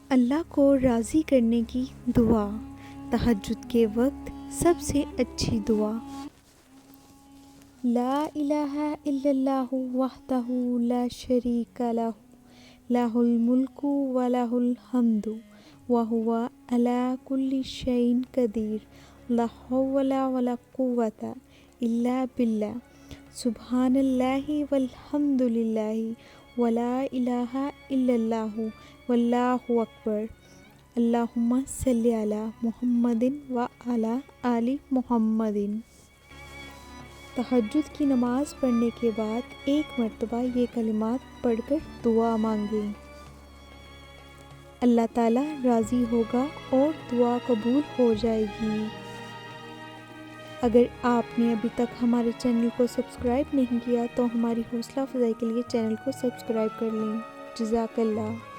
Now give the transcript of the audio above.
اللہ کو راضی کرنے کی دعا، تہجد کے وقت سب سے اچھی دعا۔ لا الہ الا اللہ وحدہ لا شریک لہ، لہ الملک و لہ الحمد وہو علی کل شیء قدیر، لا حول ولا قوۃ الا باللہ، سبحان اللہ والحمد للہ ولا الہ الا اللہ واللہ اکبر، اللہم صلی علی محمد وعلی آل محمد۔ تہجد کی نماز پڑھنے کے بعد ایک مرتبہ یہ کلمات پڑھ کر دعا مانگیں، اللہ تعالیٰ راضی ہوگا اور دعا قبول ہو جائے گی۔ اگر آپ نے ابھی تک ہمارے چینل کو سبسکرائب نہیں کیا تو ہماری حوصلہ افزائی کے لیے چینل کو سبسکرائب کر لیں۔ جزاک اللہ۔